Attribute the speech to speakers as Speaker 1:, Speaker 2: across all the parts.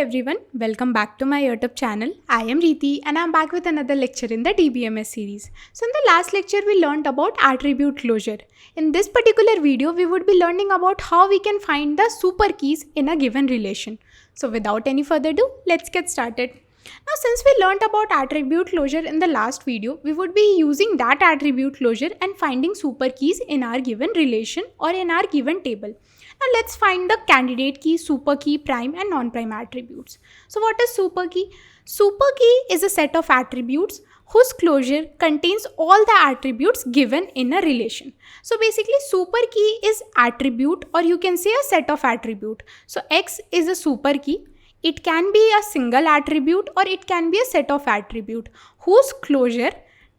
Speaker 1: everyone, welcome back to my YouTube channel. I am Reeti and I am back with another lecture in the DBMS series. So in the last lecture we learned about attribute closure. In this particular video we would be learning about how we can find the super keys in a given relation. So without any further ado, let's get started. Now since we learned about attribute closure in the last video, we would be using that attribute closure and finding super keys in our given relation or in our given table. Now let's find the candidate key, super key, prime and non-prime attributes. So what is super key? Super key is a set of attributes whose closure contains all the attributes given in a relation. So basically super key is attribute, or you can say a set of attribute. So X is a super key. It can be a single attribute or it can be a set of attribute whose closure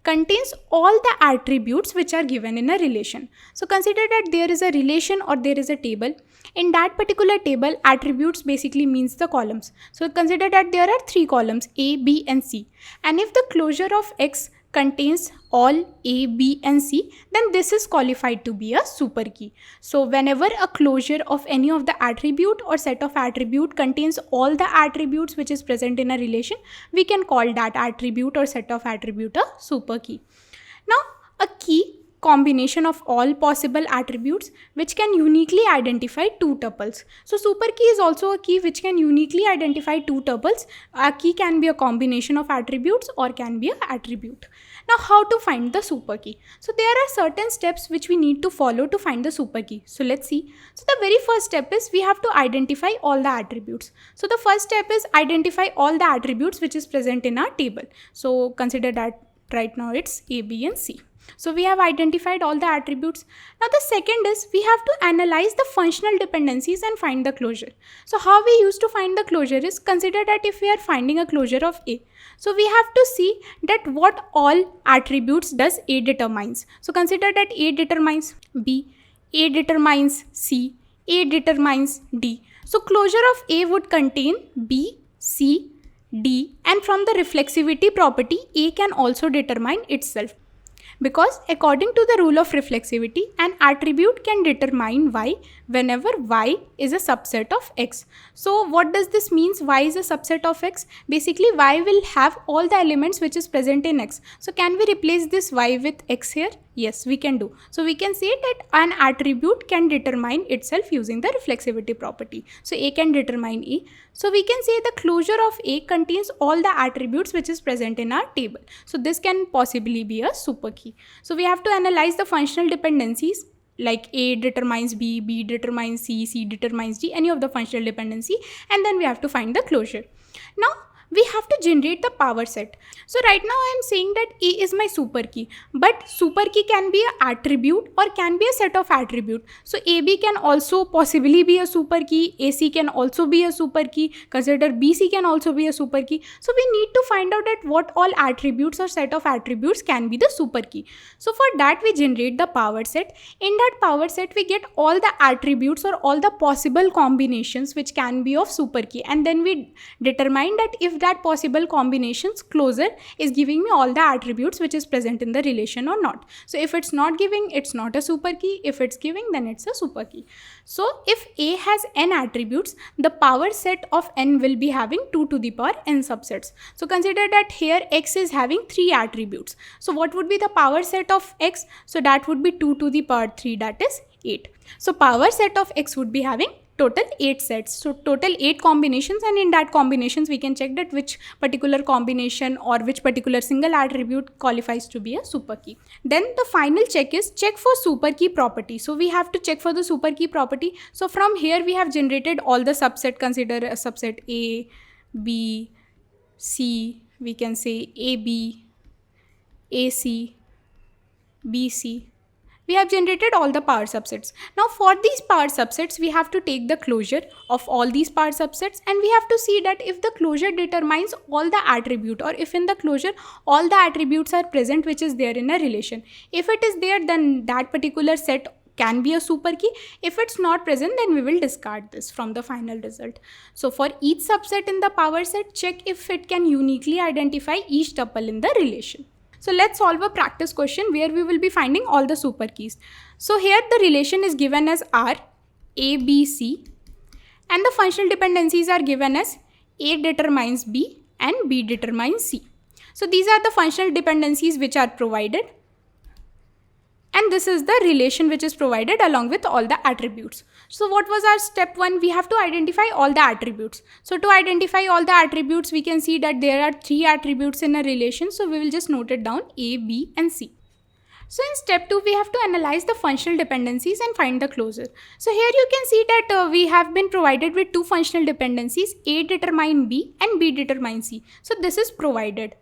Speaker 1: contains all the attributes which are given in a relation. So consider that there is a relation or there is a table. In that particular table, attributes basically means the columns. So consider that there are 3 columns A, B and C. And if the closure of X contains all A, B and C, then this is qualified to be a super key. So whenever a closure of any of the attribute or set of attribute contains all the attributes which is present in a relation, we can call that attribute or set of attribute a super key. Now a key combination of all possible attributes which can uniquely identify 2 tuples. So super key is also a key which can uniquely identify 2 tuples. A key can be a combination of attributes or can be an attribute. Now how to find the super key? So there are certain steps which we need to follow to find the super key. So let's see. So the very first step is we have to identify all the attributes. So the first step is identify all the attributes which is present in our table. So consider that right now it's A, B and C. So we have identified all the attributes. Now the second is we have to analyze the functional dependencies and find the closure. So how we used to find the closure is, consider that if we are finding a closure of A, so we have to see that what all attributes does A determines. So consider that A determines B, A determines C, A determines D. So closure of A would contain B, C, D, and from the reflexivity property, A can also determine itself. Because according to the rule of reflexivity, an attribute can determine Y whenever Y is a subset of X. So what does this mean? Y is a subset of X. Basically Y will have all the elements which is present in X. So can we replace this Y with X here? Yes, we can do. So we can say that an attribute can determine itself using the reflexivity property. So A can determine A. So we can say the closure of A contains all the attributes which is present in our table. So this can possibly be a super key. So we have to analyze the functional dependencies like A determines B, B determines C, C determines D, any of the functional dependency, and then we have to find the closure. Now we have to generate the power set. So right now I am saying that A is my super key, but super key can be an attribute or can be a set of attribute. So AB can also possibly be a super key, AC can also be a super key, consider BC can also be a super key. So we need to find out that what all attributes or set of attributes can be the super key. So for that we generate the power set. In that power set we get all the attributes or all the possible combinations which can be of super key, and then we determine that if that possible combinations closure is giving me all the attributes which is present in the relation or not. So if it's not giving, it's not a super key. If it's giving, then it's a super key. So if A has n attributes, the power set of n will be having 2 to the power n subsets. So consider that here X is having 3 attributes. So what would be the power set of X? So that would be 2 to the power 3, that is 8. So power set of X would be having total 8 sets. So total 8 combinations, and in that combinations we can check that which particular combination or which particular single attribute qualifies to be a super key. Then the final check is check for super key property. So we have to check for the super key property. So from here we have generated all the subset. Consider a subset A, B, C, we can say AB, AC, BC. We have generated all the power subsets. Now for these power subsets, we have to take the closure of all these power subsets, and we have to see that if the closure determines all the attribute, or if in the closure all the attributes are present which is there in a relation. If it is there, then that particular set can be a super key. If it's not present, then we will discard this from the final result. So for each subset in the power set, check if it can uniquely identify each tuple in the relation. So let's solve a practice question where we will be finding all the super keys. So here the relation is given as R, A, B, C, and the functional dependencies are given as A determines B and B determines C. So these are the functional dependencies which are provided. And this is the relation which is provided along with all the attributes. So what was our step 1? We have to identify all the attributes. So to identify all the attributes, we can see that there are 3 attributes in a relation. So we will just note it down, A, B and C. So in step 2, we have to analyze the functional dependencies and find the closure. So here you can see that we have been provided with 2 functional dependencies, A determine B and B determine C. So this is provided.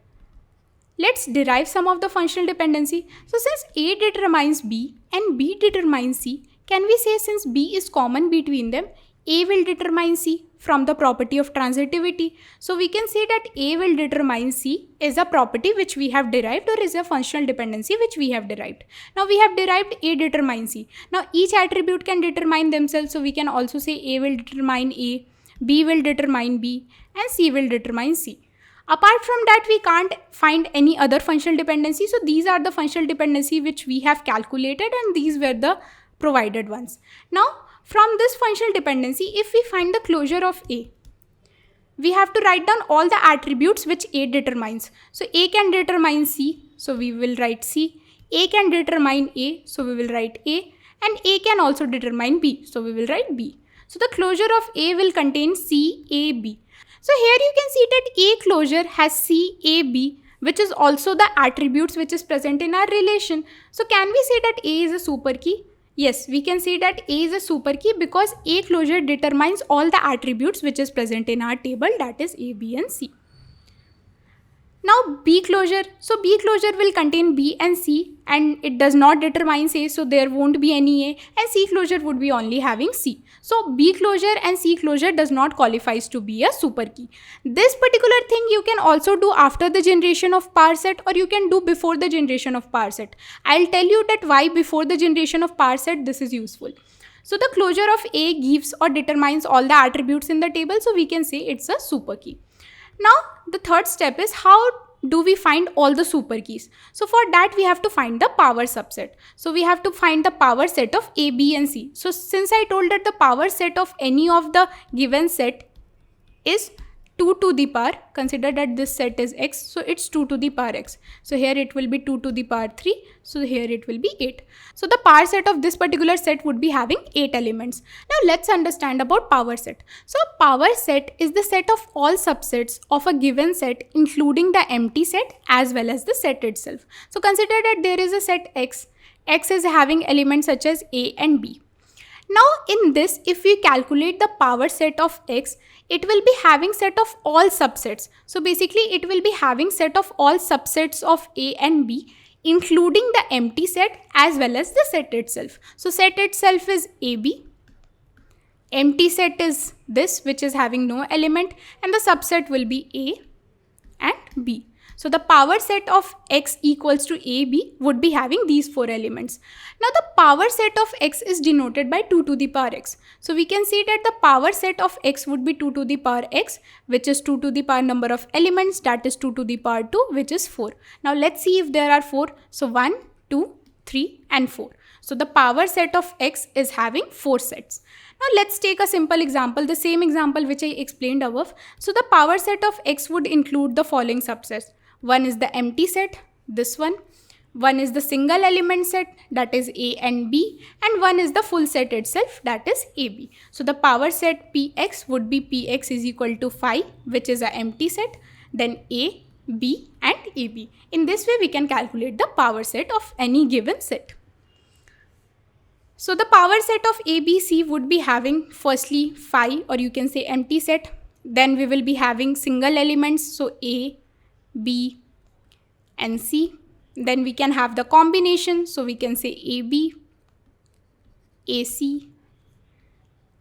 Speaker 1: Let's derive some of the functional dependency. So since A determines B and B determines C, can we say since B is common between them, A will determine C from the property of transitivity. So we can say that A will determine C is a property which we have derived or is a functional dependency which we have derived. Now we have derived A determines C. Now each attribute can determine themselves. So we can also say A will determine A, B will determine B and C will determine C. Apart from that, we can't find any other functional dependency. So these are the functional dependency which we have calculated and these were the provided ones. Now from this functional dependency, if we find the closure of A, we have to write down all the attributes which A determines. So A can determine C, so we will write C. A can determine A, so we will write A. And A can also determine B, so we will write B. So the closure of A will contain C, A, B. So here you can see that A closure has C, A, B, which is also the attributes which is present in our relation. So can we say that A is a super key? Yes, we can say that A is a super key because A closure determines all the attributes which is present in our table, that is A, B and C. Now B closure. So B closure will contain B and C and it does not determine A, so there won't be any A, and C closure would be only having C. So B closure and C closure does not qualifies to be a super key. This particular thing you can also do after the generation of power set or you can do before the generation of power set. I'll tell you that why before the generation of power set this is useful. So the closure of A gives or determines all the attributes in the table, so we can say it's a super key. Now the third step is how do we find all the super keys? So for that we have to find the power subset. So we have to find the power set of A, B and C. So since I told that the power set of any of the given set is 2 to the power, consider that this set is x, so it's 2 to the power x. So here it will be 2 to the power 3, so here it will be 8. So the power set of this particular set would be having 8 elements. Now let's understand about power set. So power set is the set of all subsets of a given set including the empty set as well as the set itself. So consider that there is a set x. X is having elements such as A and B. Now in this, if we calculate the power set of x, it will be having set of all subsets. So basically it will be having set of all subsets of A and B including the empty set as well as the set itself. So set itself is AB, empty set is this which is having no element, and the subset will be A and B. So the power set of x equals to AB would be having these 4 elements. Now the power set of x is denoted by 2 to the power x. So we can say that the power set of x would be 2 to the power x, which is 2 to the power number of elements, that is 2 to the power 2, which is 4. Now let's see if there are 4. So 1, 2, 3 and 4. So the power set of x is having 4 sets. Now let's take a simple example, the same example which I explained above. So the power set of x would include the following subsets. One is the empty set, this one. One is the single element set, that is A and B. And one is the full set itself, that is AB. So the power set Px would be Px is equal to 5, which is an empty set. Then A, B and AB. In this way we can calculate the power set of any given set. So the power set of ABC would be having firstly 5, or you can say empty set. Then we will be having single elements, so A, B and C. Then we can have the combination, so we can say AB, AC,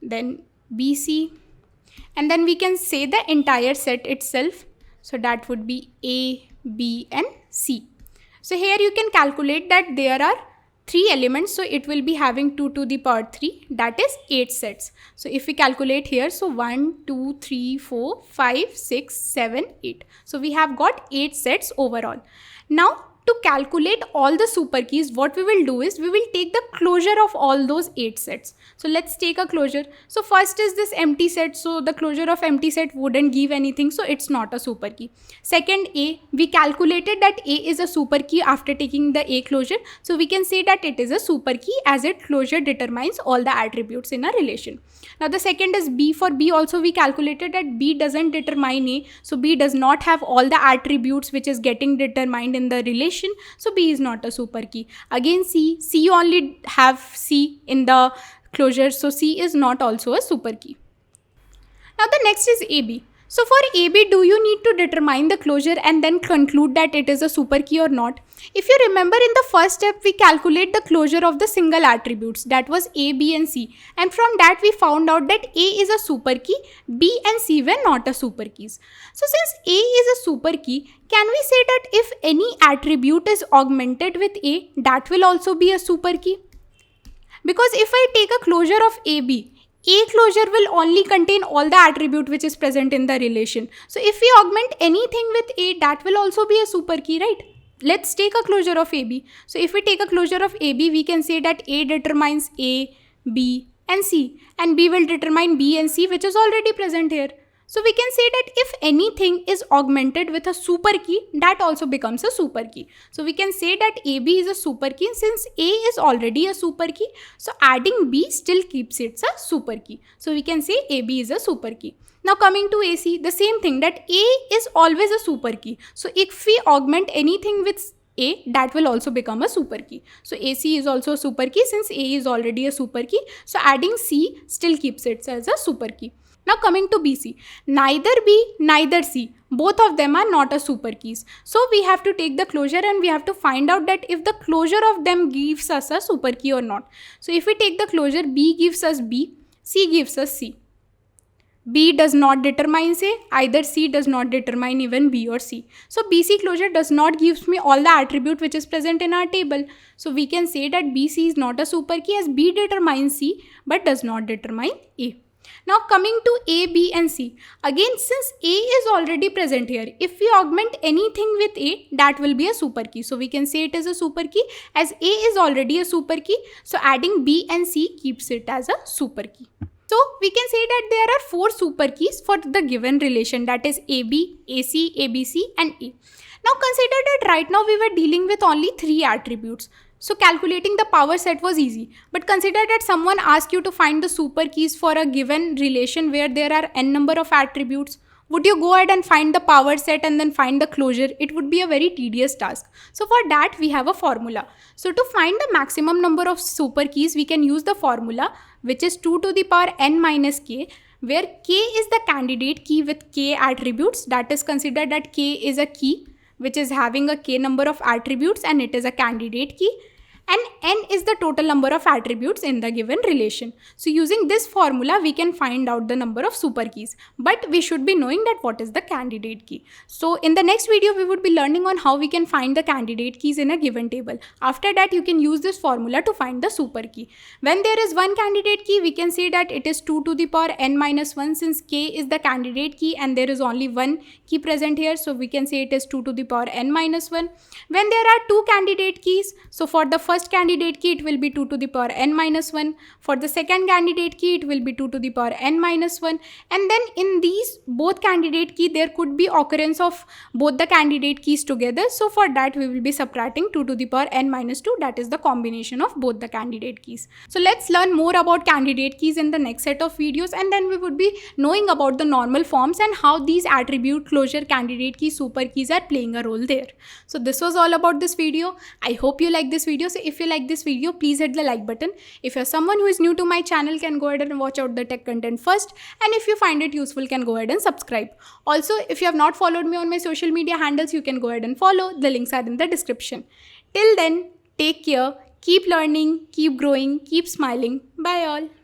Speaker 1: then BC, and then we can say the entire set itself, so that would be A, B and C. So here you can calculate that there are 3 elements, so it will be having 2 to the power 3, that is 8 sets. So if we calculate here, so 1, 2, 3, 4, 5, 6, 7, 8. So we have got 8 sets overall. Now to to calculate all the super keys, what we will do is we will take the closure of all those 8 sets. So let's take a closure. So first is this empty set. So the closure of empty set wouldn't give anything, so it's not a super key. Second, A, we calculated that A is a super key after taking the A closure. So we can say that it is a super key as its closure determines all the attributes in a relation. Now the second is B. For B also we calculated that B doesn't determine A. So B does not have all the attributes which is getting determined in the relation. So B is not a super key. Again C only have C in the closure. So C is not also a super key. Now the next is AB. So for AB, do you need to determine the closure and then conclude that it is a super key or not? If you remember, in the first step, we calculate the closure of the single attributes, that was A, B and C. And from that we found out that A is a super key, B and C were not a super keys. So since A is a super key, can we say that if any attribute is augmented with A, that will also be a super key? Because if I take a closure of AB, A closure will only contain all the attribute which is present in the relation. So if we augment anything with A, that will also be a super key, right? Let's take a closure of AB. So if we take a closure of AB, we can say that A determines A, B and C, and B will determine B and C, which is already present here. So we can say that if anything is augmented with a super key, that also becomes a super key. So we can say that AB is a super key since A is already a super key. So adding B still keeps it a super key. So we can say AB is a super key. Now coming to AC, the same thing, that A is always a super key. So if we augment anything with A, that will also become a super key. So AC is also a super key since A is already a super key. So adding C still keeps it as a super key. Now coming to BC, neither B, neither C, both of them are not a super keys. So we have to take the closure and we have to find out that if the closure of them gives us a super key or not. So if we take the closure, B gives us B, C gives us C. B does not determine A, either C does not determine even B or C. So BC closure does not give me all the attribute which is present in our table. So we can say that BC is not a super key as B determines C but does not determine A. Now coming to A, B and C. Again, since A is already present here, if we augment anything with A, that will be a super key. So we can say it is a super key as A is already a super key. So adding B and C keeps it as a super key. So we can say that there are 4 super keys for the given relation, that is AB, AC, ABC and A. Now consider that right now we were dealing with only 3 attributes. So calculating the power set was easy, but consider that someone asks you to find the super keys for a given relation where there are n number of attributes. Would you go ahead and find the power set and then find the closure? It would be a very tedious task. So for that we have a formula. So to find the maximum number of super keys, we can use the formula which is 2 to the power n minus k, where k is the candidate key with k attributes. That is, considered that k is a key which is having a k number of attributes and it is a candidate key, and n is the total number of attributes in the given relation. So using this formula, we can find out the number of super keys, but we should be knowing that what is the candidate key. So in the next video, we would be learning on how we can find the candidate keys in a given table. After that, you can use this formula to find the super key. When there is one candidate key, we can say that it is 2 to the power n minus 1 since k is the candidate key and there is only one key present here. So we can say it is 2 to the power n minus 1. When there are 2 candidate keys, so for the first candidate key, it will be 2 to the power n minus 1. For the second candidate key, it will be 2 to the power n minus 1. And then in these both candidate key, there could be occurrence of both the candidate keys together. So for that, we will be subtracting 2 to the power n minus 2. That is the combination of both the candidate keys. So let's learn more about candidate keys in the next set of videos, and then we would be knowing about the normal forms and how these attribute closure, candidate key, super keys are playing a role there. So this was all about this video. I hope you like this video. So if you like this video, please hit the like button. If you're someone who is new to my channel, can go ahead and watch out the tech content first. And if you find it useful, can go ahead and subscribe. Also, if you have not followed me on my social media handles, you can go ahead and follow. The links are in the description. Till then, take care, keep learning, keep growing, keep smiling. Bye all.